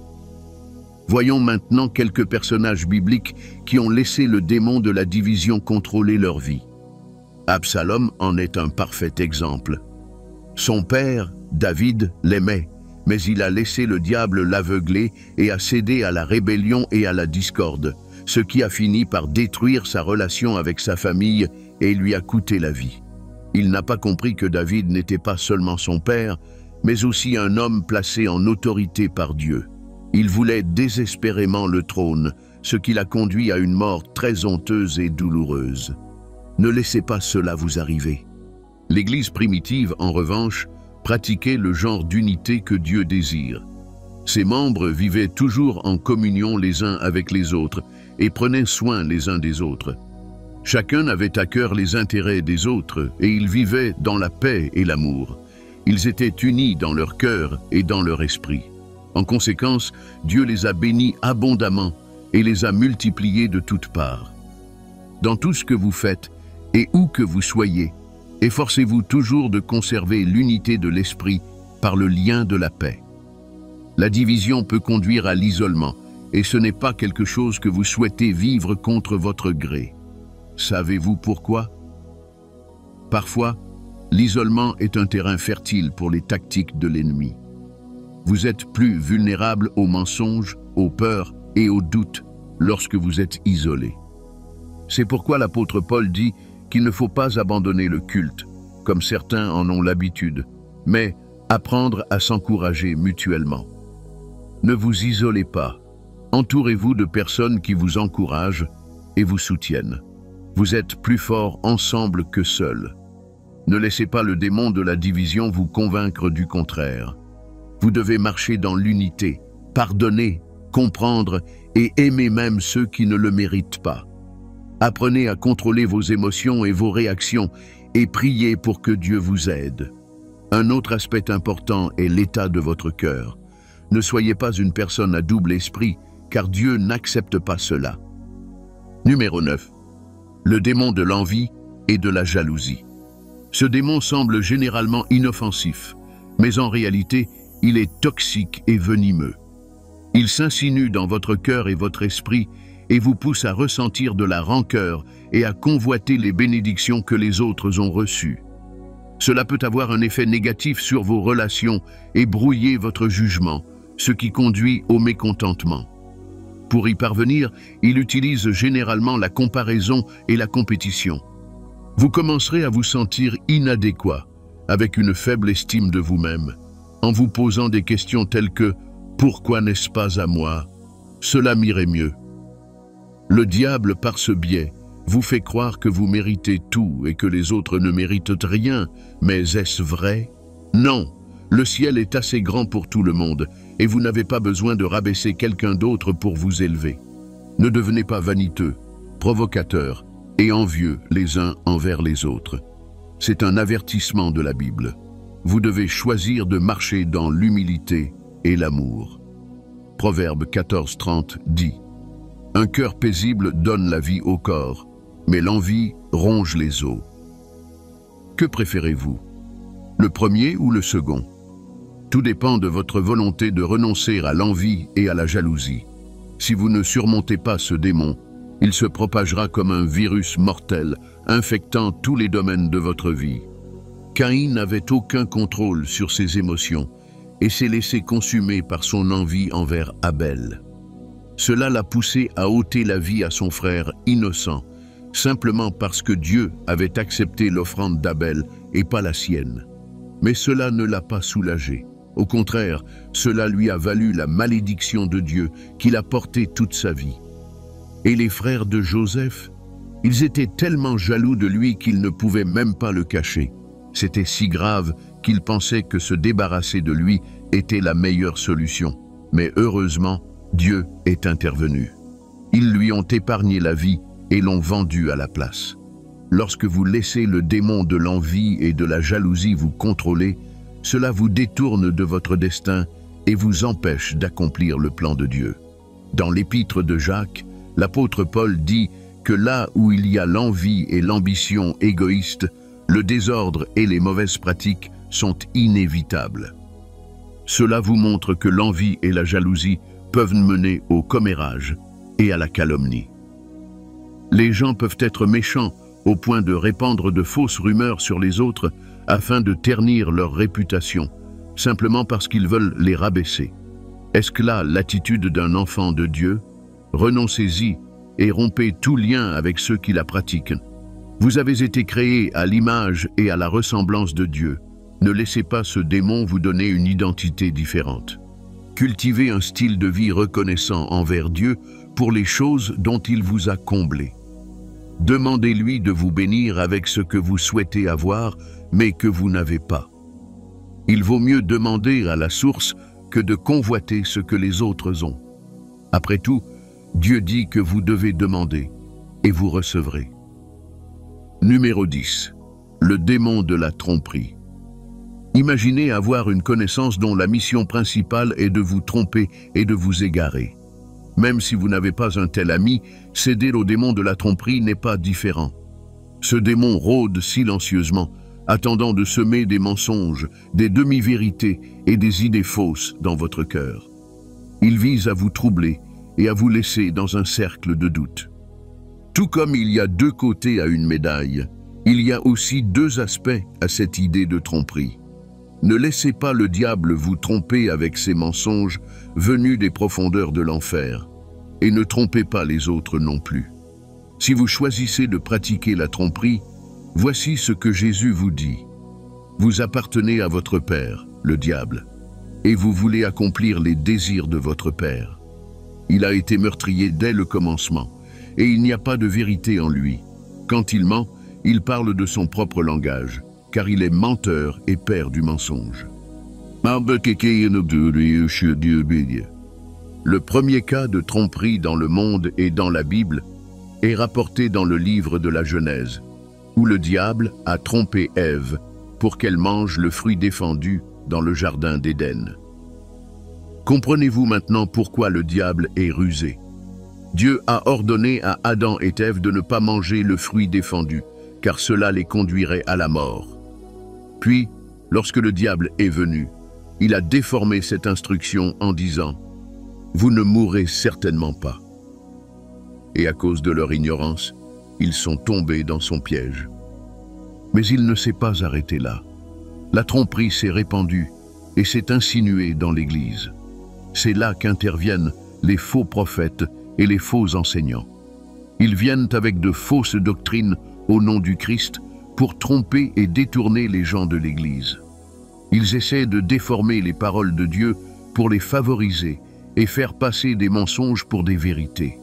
Voyons maintenant quelques personnages bibliques qui ont laissé le démon de la division contrôler leur vie. Absalom en est un parfait exemple. Son père, David, l'aimait, mais il a laissé le diable l'aveugler et a cédé à la rébellion et à la discorde, ce qui a fini par détruire sa relation avec sa famille et lui a coûté la vie. Il n'a pas compris que David n'était pas seulement son père, mais aussi un homme placé en autorité par Dieu. Il voulait désespérément le trône, ce qui l'a conduit à une mort très honteuse et douloureuse. Ne laissez pas cela vous arriver. L'Église primitive, en revanche, pratiquait le genre d'unité que Dieu désire. Ses membres vivaient toujours en communion les uns avec les autres et prenaient soin les uns des autres. Chacun avait à cœur les intérêts des autres et ils vivaient dans la paix et l'amour. Ils étaient unis dans leur cœur et dans leur esprit. En conséquence, Dieu les a bénis abondamment et les a multipliés de toutes parts. Dans tout ce que vous faites et où que vous soyez, efforcez-vous toujours de conserver l'unité de l'esprit par le lien de la paix. La division peut conduire à l'isolement et ce n'est pas quelque chose que vous souhaitez vivre contre votre gré. Savez-vous pourquoi? Parfois, l'isolement est un terrain fertile pour les tactiques de l'ennemi. Vous êtes plus vulnérable aux mensonges, aux peurs et aux doutes lorsque vous êtes isolé. C'est pourquoi l'apôtre Paul dit qu'il ne faut pas abandonner le culte, comme certains en ont l'habitude, mais apprendre à s'encourager mutuellement. Ne vous isolez pas. Entourez-vous de personnes qui vous encouragent et vous soutiennent. Vous êtes plus forts ensemble que seuls. Ne laissez pas le démon de la division vous convaincre du contraire. Vous devez marcher dans l'unité, pardonner, comprendre et aimer même ceux qui ne le méritent pas. Apprenez à contrôler vos émotions et vos réactions et priez pour que Dieu vous aide. Un autre aspect important est l'état de votre cœur. Ne soyez pas une personne à double esprit, car Dieu n'accepte pas cela. Numéro 9. Le démon de l'envie et de la jalousie. Ce démon semble généralement inoffensif, mais en réalité, il est toxique et venimeux. Il s'insinue dans votre cœur et votre esprit et vous pousse à ressentir de la rancœur et à convoiter les bénédictions que les autres ont reçues. Cela peut avoir un effet négatif sur vos relations et brouiller votre jugement, ce qui conduit au mécontentement. Pour y parvenir, il utilise généralement la comparaison et la compétition. Vous commencerez à vous sentir inadéquat, avec une faible estime de vous-même, en vous posant des questions telles que « Pourquoi n'est-ce pas à moi? Cela m'irait mieux ». Le diable, par ce biais, vous fait croire que vous méritez tout et que les autres ne méritent rien, mais est-ce vrai? Non, le ciel est assez grand pour tout le monde et vous n'avez pas besoin de rabaisser quelqu'un d'autre pour vous élever. Ne devenez pas vaniteux, provocateurs et envieux les uns envers les autres. C'est un avertissement de la Bible. Vous devez choisir de marcher dans l'humilité et l'amour. Proverbe 14:30 dit « Un cœur paisible donne la vie au corps, mais l'envie ronge les os. » Que préférez-vous? Le premier ou le second? Tout dépend de votre volonté de renoncer à l'envie et à la jalousie. Si vous ne surmontez pas ce démon, il se propagera comme un virus mortel, infectant tous les domaines de votre vie. Caïn n'avait aucun contrôle sur ses émotions et s'est laissé consumer par son envie envers Abel. Cela l'a poussé à ôter la vie à son frère innocent, simplement parce que Dieu avait accepté l'offrande d'Abel et pas la sienne. Mais cela ne l'a pas soulagé. Au contraire, cela lui a valu la malédiction de Dieu qu'il a portée toute sa vie. Et les frères de Joseph, ils étaient tellement jaloux de lui qu'ils ne pouvaient même pas le cacher. C'était si grave qu'ils pensaient que se débarrasser de lui était la meilleure solution. Mais heureusement, Dieu est intervenu. Ils lui ont épargné la vie et l'ont vendu à la place. Lorsque vous laissez le démon de l'envie et de la jalousie vous contrôler, cela vous détourne de votre destin et vous empêche d'accomplir le plan de Dieu. Dans l'épître de Jacques, l'apôtre Paul dit que là où il y a l'envie et l'ambition égoïste, le désordre et les mauvaises pratiques sont inévitables. Cela vous montre que l'envie et la jalousie peuvent mener au commérage et à la calomnie. Les gens peuvent être méchants au point de répandre de fausses rumeurs sur les autres afin de ternir leur réputation, simplement parce qu'ils veulent les rabaisser. Est-ce que là l'attitude d'un enfant de Dieu? Renoncez-y et rompez tout lien avec ceux qui la pratiquent. Vous avez été créés à l'image et à la ressemblance de Dieu. Ne laissez pas ce démon vous donner une identité différente. Cultivez un style de vie reconnaissant envers Dieu pour les choses dont il vous a comblé. Demandez-lui de vous bénir avec ce que vous souhaitez avoir, mais que vous n'avez pas. Il vaut mieux demander à la source que de convoiter ce que les autres ont. Après tout, Dieu dit que vous devez demander, et vous recevrez. Numéro 10. Le démon de la tromperie. Imaginez avoir une connaissance dont la mission principale est de vous tromper et de vous égarer. Même si vous n'avez pas un tel ami, céder au démon de la tromperie n'est pas différent. Ce démon rôde silencieusement, attendant de semer des mensonges, des demi-vérités et des idées fausses dans votre cœur. Il vise à vous troubler et à vous laisser dans un cercle de doute. Tout comme il y a deux côtés à une médaille, il y a aussi deux aspects à cette idée de tromperie. Ne laissez pas le diable vous tromper avec ses mensonges venus des profondeurs de l'enfer, et ne trompez pas les autres non plus. Si vous choisissez de pratiquer la tromperie, voici ce que Jésus vous dit. Vous appartenez à votre père, le diable, et vous voulez accomplir les désirs de votre père. Il a été meurtrier dès le commencement, et il n'y a pas de vérité en lui. Quand il ment, il parle de son propre langage, car il est menteur et père du mensonge. Le premier cas de tromperie dans le monde et dans la Bible est rapporté dans le livre de la Genèse, où le diable a trompé Ève pour qu'elle mange le fruit défendu dans le jardin d'Éden. Comprenez-vous maintenant pourquoi le diable est rusé? Dieu a ordonné à Adam et Ève de ne pas manger le fruit défendu, car cela les conduirait à la mort. Puis, lorsque le diable est venu, il a déformé cette instruction en disant « Vous ne mourrez certainement pas ». Et à cause de leur ignorance, ils sont tombés dans son piège. Mais il ne s'est pas arrêté là. La tromperie s'est répandue et s'est insinuée dans l'Église. C'est là qu'interviennent les faux prophètes et les faux enseignants. Ils viennent avec de fausses doctrines au nom du Christ pour tromper et détourner les gens de l'Église. Ils essaient de déformer les paroles de Dieu pour les favoriser et faire passer des mensonges pour des vérités.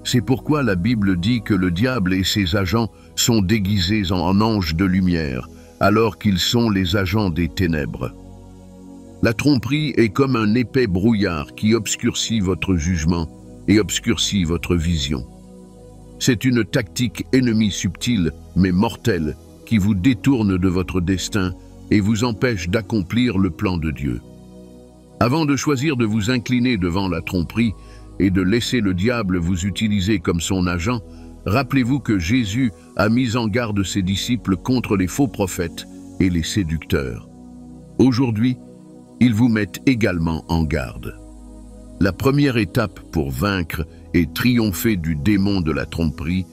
C'est pourquoi la Bible dit que le diable et ses agents sont déguisés en anges de lumière, alors qu'ils sont les agents des ténèbres. La tromperie est comme un épais brouillard qui obscurcit votre jugement et obscurcit votre vision. C'est une tactique ennemie subtile, mais mortelle, qui vous détourne de votre destin et vous empêche d'accomplir le plan de Dieu. Avant de choisir de vous incliner devant la tromperie et de laisser le diable vous utiliser comme son agent, rappelez-vous que Jésus a mis en garde ses disciples contre les faux prophètes et les séducteurs. Aujourd'hui, il vous met également en garde. La première étape pour vaincre et triompher du démon de la tromperie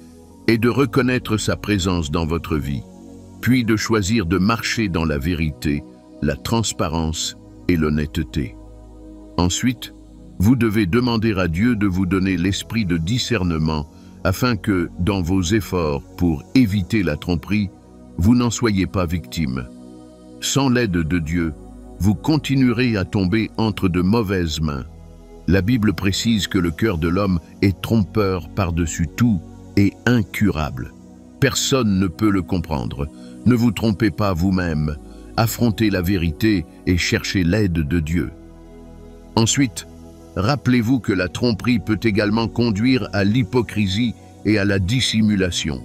est de reconnaître sa présence dans votre vie, puis de choisir de marcher dans la vérité, la transparence et l'honnêteté. Ensuite, vous devez demander à Dieu de vous donner l'esprit de discernement afin que, dans vos efforts pour éviter la tromperie, vous n'en soyez pas victime. Sans l'aide de Dieu, vous continuerez à tomber entre de mauvaises mains. La Bible précise que le cœur de l'homme est trompeur par-dessus tout et incurable. Personne ne peut le comprendre. Ne vous trompez pas vous-même. Affrontez la vérité et cherchez l'aide de Dieu. Ensuite, rappelez-vous que la tromperie peut également conduire à l'hypocrisie et à la dissimulation.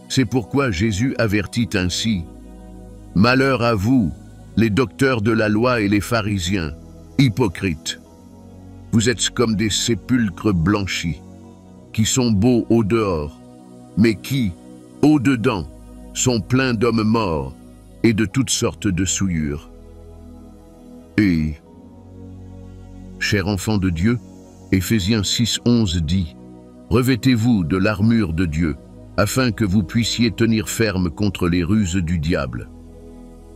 C'est pourquoi Jésus avertit ainsi « Malheur à vous, les docteurs de la loi et les pharisiens, hypocrites! Vous êtes comme des sépulcres blanchis, qui sont beaux au dehors, mais qui, au dedans, sont pleins d'hommes morts et de toutes sortes de souillures. » Et, chers enfants de Dieu, Éphésiens 6:11 dit « Revêtez-vous de l'armure de Dieu, afin que vous puissiez tenir ferme contre les ruses du diable. »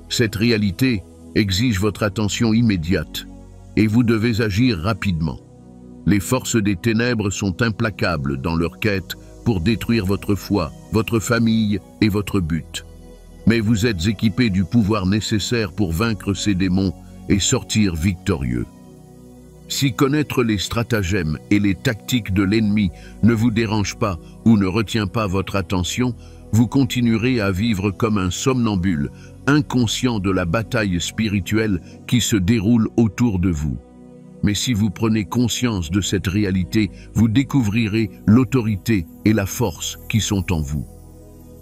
Cette réalité exige votre attention immédiate, et vous devez agir rapidement. Les forces des ténèbres sont implacables dans leur quête pour détruire votre foi, votre famille et votre but. Mais vous êtes équipés du pouvoir nécessaire pour vaincre ces démons et sortir victorieux. Si connaître les stratagèmes et les tactiques de l'ennemi ne vous dérange pas ou ne retient pas votre attention, vous continuerez à vivre comme un somnambule, inconscient de la bataille spirituelle qui se déroule autour de vous. Mais si vous prenez conscience de cette réalité, vous découvrirez l'autorité et la force qui sont en vous.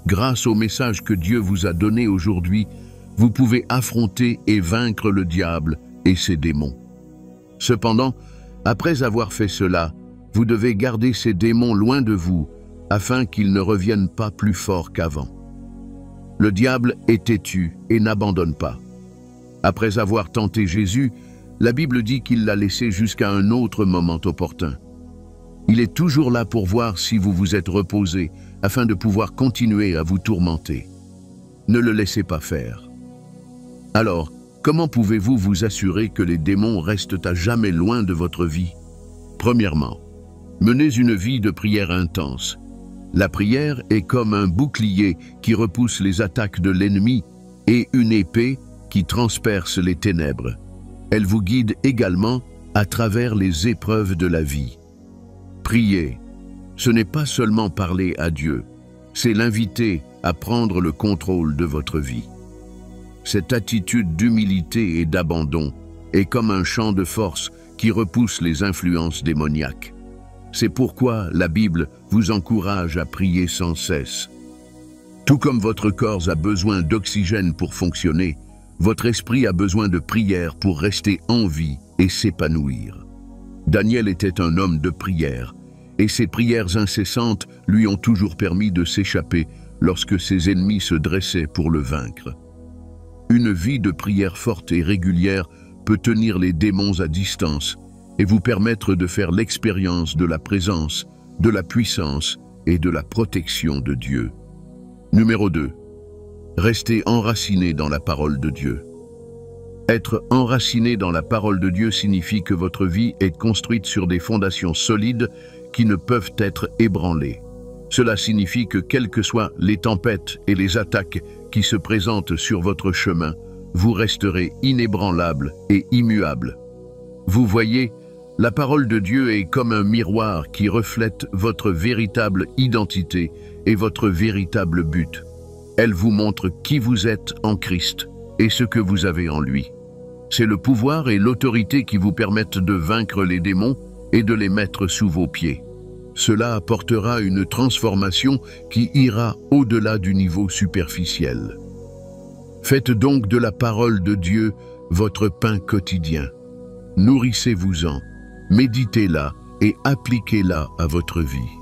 Grâce au message que Dieu vous a donné aujourd'hui, vous pouvez affronter et vaincre le diable et ses démons. Cependant, après avoir fait cela, vous devez garder ces démons loin de vous, afin qu'ils ne reviennent pas plus forts qu'avant. Le diable est têtu et n'abandonne pas. Après avoir tenté Jésus, la Bible dit qu'il l'a laissé jusqu'à un autre moment opportun. Il est toujours là pour voir si vous vous êtes reposé, afin de pouvoir continuer à vous tourmenter. Ne le laissez pas faire. Alors, comment pouvez-vous vous assurer que les démons restent à jamais loin de votre vie? Premièrement, menez une vie de prière intense. La prière est comme un bouclier qui repousse les attaques de l'ennemi et une épée qui transperce les ténèbres. Elle vous guide également à travers les épreuves de la vie. Prier, ce n'est pas seulement parler à Dieu, c'est l'inviter à prendre le contrôle de votre vie. Cette attitude d'humilité et d'abandon est comme un champ de force qui repousse les influences démoniaques. C'est pourquoi la Bible vous encourage à prier sans cesse. Tout comme votre corps a besoin d'oxygène pour fonctionner, votre esprit a besoin de prière pour rester en vie et s'épanouir. Daniel était un homme de prière, et ses prières incessantes lui ont toujours permis de s'échapper lorsque ses ennemis se dressaient pour le vaincre. Une vie de prière forte et régulière peut tenir les démons à distance et vous permettre de faire l'expérience de la présence, de la puissance et de la protection de Dieu. Numéro 2. Restez enraciné dans la parole de Dieu. Être enraciné dans la parole de Dieu signifie que votre vie est construite sur des fondations solides qui ne peuvent être ébranlées. Cela signifie que quelles que soient les tempêtes et les attaques qui se présentent sur votre chemin, vous resterez inébranlable et immuable. Vous voyez, la parole de Dieu est comme un miroir qui reflète votre véritable identité et votre véritable but. Elle vous montre qui vous êtes en Christ et ce que vous avez en lui. C'est le pouvoir et l'autorité qui vous permettent de vaincre les démons et de les mettre sous vos pieds. Cela apportera une transformation qui ira au-delà du niveau superficiel. Faites donc de la parole de Dieu votre pain quotidien. Nourrissez-vous-en, méditez-la et appliquez-la à votre vie.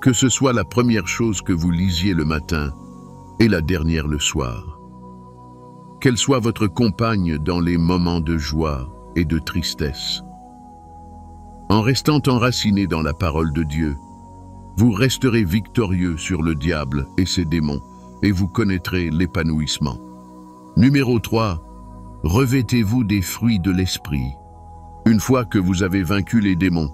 Que ce soit la première chose que vous lisiez le matin et la dernière le soir. Qu'elle soit votre compagne dans les moments de joie et de tristesse. En restant enraciné dans la parole de Dieu, vous resterez victorieux sur le diable et ses démons et vous connaîtrez l'épanouissement. Numéro 3. Revêtez-vous des fruits de l'esprit. Une fois que vous avez vaincu les démons,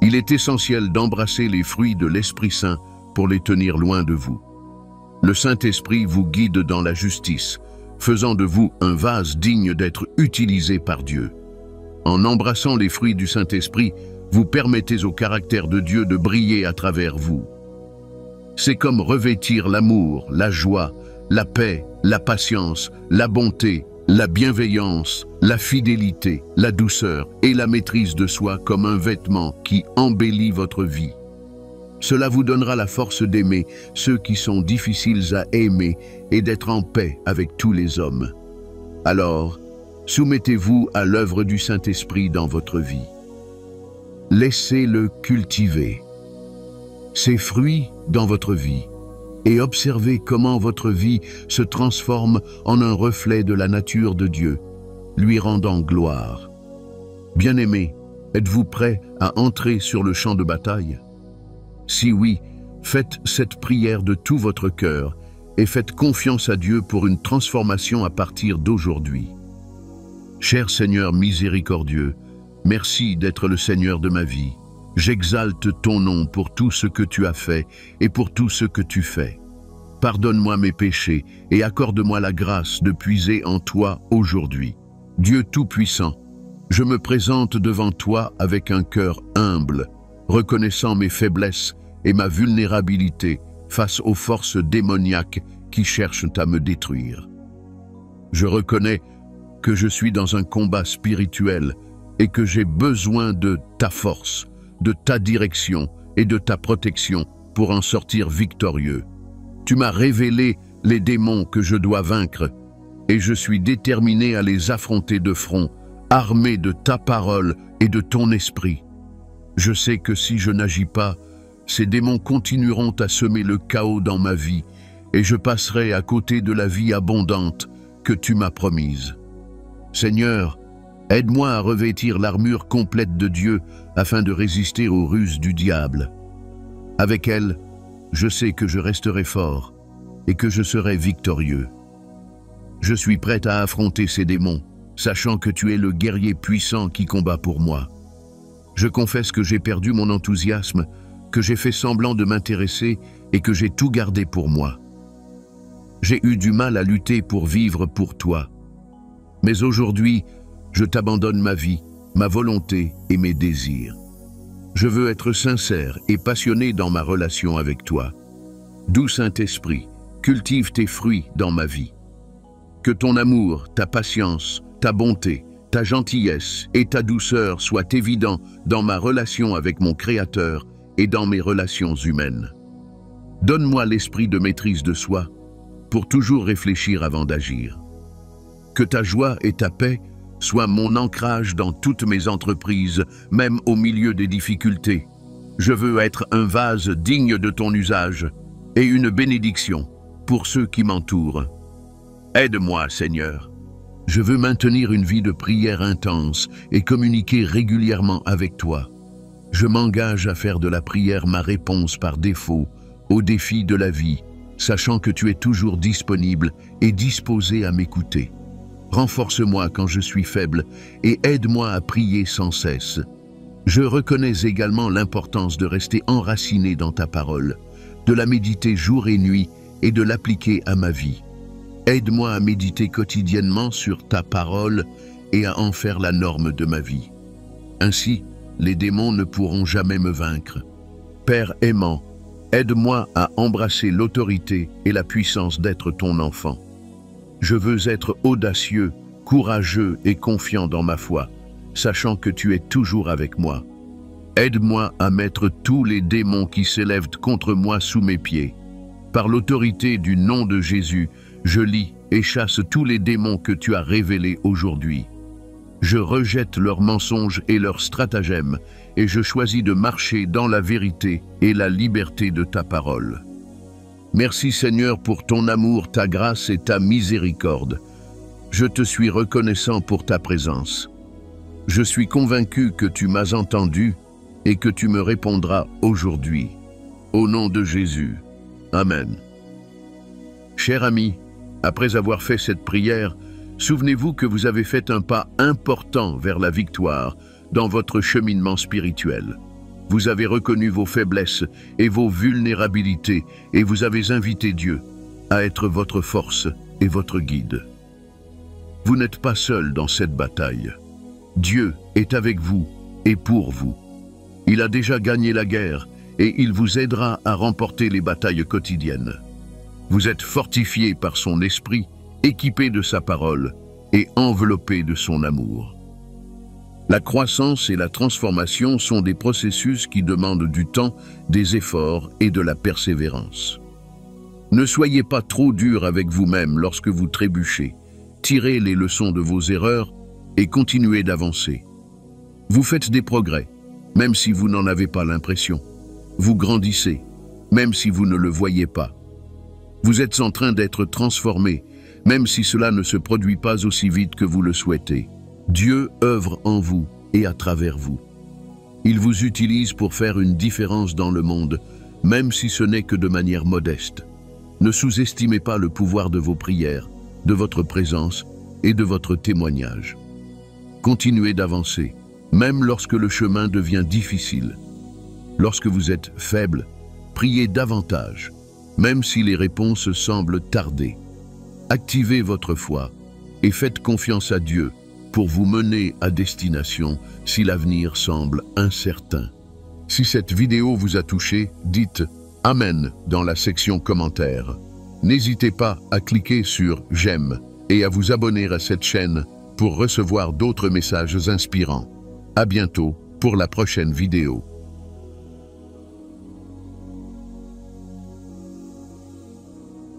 il est essentiel d'embrasser les fruits de l'Esprit Saint pour les tenir loin de vous. Le Saint-Esprit vous guide dans la justice, faisant de vous un vase digne d'être utilisé par Dieu. En embrassant les fruits du Saint-Esprit, vous permettez au caractère de Dieu de briller à travers vous. C'est comme revêtir l'amour, la joie, la paix, la patience, la bonté, la bienveillance, la fidélité, la douceur et la maîtrise de soi comme un vêtement qui embellit votre vie. Cela vous donnera la force d'aimer ceux qui sont difficiles à aimer et d'être en paix avec tous les hommes. Alors, soumettez-vous à l'œuvre du Saint-Esprit dans votre vie. Laissez-le cultiver ses fruits dans votre vie et observez comment votre vie se transforme en un reflet de la nature de Dieu, lui rendant gloire. Bien-aimés, êtes-vous prêts à entrer sur le champ de bataille? Si oui, faites cette prière de tout votre cœur et faites confiance à Dieu pour une transformation à partir d'aujourd'hui. Cher Seigneur miséricordieux, merci d'être le Seigneur de ma vie. J'exalte ton nom pour tout ce que tu as fait et pour tout ce que tu fais. Pardonne-moi mes péchés et accorde-moi la grâce de puiser en toi aujourd'hui. Dieu Tout-Puissant, Je me présente devant toi avec un cœur humble, reconnaissant mes faiblesses et ma vulnérabilité face aux forces démoniaques qui cherchent à me détruire. Je reconnais que je suis dans un combat spirituel et que j'ai besoin de ta force, de ta direction et de ta protection pour en sortir victorieux. Tu m'as révélé les démons que je dois vaincre et je suis déterminé à les affronter de front, armé de ta parole et de ton esprit. Je sais que si je n'agis pas, ces démons continueront à semer le chaos dans ma vie et je passerai à côté de la vie abondante que tu m'as promise. Seigneur, aide-moi à revêtir l'armure complète de Dieu afin de résister aux ruses du diable. Avec elle, je sais que je resterai fort et que je serai victorieux. Je suis prêt à affronter ces démons, sachant que tu es le guerrier puissant qui combat pour moi. Je confesse que j'ai perdu mon enthousiasme, que j'ai fait semblant de m'intéresser et que j'ai tout gardé pour moi. J'ai eu du mal à lutter pour vivre pour toi. Mais aujourd'hui, je t'abandonne ma vie, ma volonté et mes désirs. Je veux être sincère et passionné dans ma relation avec toi. Doux Saint-Esprit, cultive tes fruits dans ma vie. Que ton amour, ta patience, ta bonté, ta gentillesse et ta douceur soient évidents dans ma relation avec mon Créateur et dans mes relations humaines. Donne-moi l'esprit de maîtrise de soi pour toujours réfléchir avant d'agir. Que ta joie et ta paix soient mon ancrage dans toutes mes entreprises, même au milieu des difficultés. Je veux être un vase digne de ton usage et une bénédiction pour ceux qui m'entourent. Aide-moi, Seigneur. Je veux maintenir une vie de prière intense et communiquer régulièrement avec toi. Je m'engage à faire de la prière ma réponse par défaut aux défis de la vie, sachant que tu es toujours disponible et disposé à m'écouter. Renforce-moi quand je suis faible et aide-moi à prier sans cesse. Je reconnais également l'importance de rester enraciné dans ta parole, de la méditer jour et nuit et de l'appliquer à ma vie. Aide-moi à méditer quotidiennement sur ta parole et à en faire la norme de ma vie. Ainsi, les démons ne pourront jamais me vaincre. Père aimant, aide-moi à embrasser l'autorité et la puissance d'être ton enfant. Je veux être audacieux, courageux et confiant dans ma foi, sachant que tu es toujours avec moi. Aide-moi à mettre tous les démons qui s'élèvent contre moi sous mes pieds. Par l'autorité du nom de Jésus, je lis et chasse tous les démons que tu as révélés aujourd'hui. Je rejette leurs mensonges et leurs stratagèmes, et je choisis de marcher dans la vérité et la liberté de ta parole. Merci Seigneur pour ton amour, ta grâce et ta miséricorde. Je te suis reconnaissant pour ta présence. Je suis convaincu que tu m'as entendu et que tu me répondras aujourd'hui. Au nom de Jésus. Amen. Cher ami, après avoir fait cette prière, souvenez-vous que vous avez fait un pas important vers la victoire dans votre cheminement spirituel. Vous avez reconnu vos faiblesses et vos vulnérabilités et vous avez invité Dieu à être votre force et votre guide. Vous n'êtes pas seul dans cette bataille. Dieu est avec vous et pour vous. Il a déjà gagné la guerre et il vous aidera à remporter les batailles quotidiennes. Vous êtes fortifié par son esprit, équipé de sa parole et enveloppé de son amour. La croissance et la transformation sont des processus qui demandent du temps, des efforts et de la persévérance. Ne soyez pas trop dur avec vous-même lorsque vous trébuchez. Tirez les leçons de vos erreurs et continuez d'avancer. Vous faites des progrès, même si vous n'en avez pas l'impression. Vous grandissez, même si vous ne le voyez pas. Vous êtes en train d'être transformé, même si cela ne se produit pas aussi vite que vous le souhaitez. Dieu œuvre en vous et à travers vous. Il vous utilise pour faire une différence dans le monde, même si ce n'est que de manière modeste. Ne sous-estimez pas le pouvoir de vos prières, de votre présence et de votre témoignage. Continuez d'avancer, même lorsque le chemin devient difficile. Lorsque vous êtes faible, priez davantage, même si les réponses semblent tarder. Activez votre foi et faites confiance à Dieu pour vous mener à destination si l'avenir semble incertain. Si cette vidéo vous a touché, dites « Amen » dans la section commentaires. N'hésitez pas à cliquer sur « J'aime » et à vous abonner à cette chaîne pour recevoir d'autres messages inspirants. À bientôt pour la prochaine vidéo.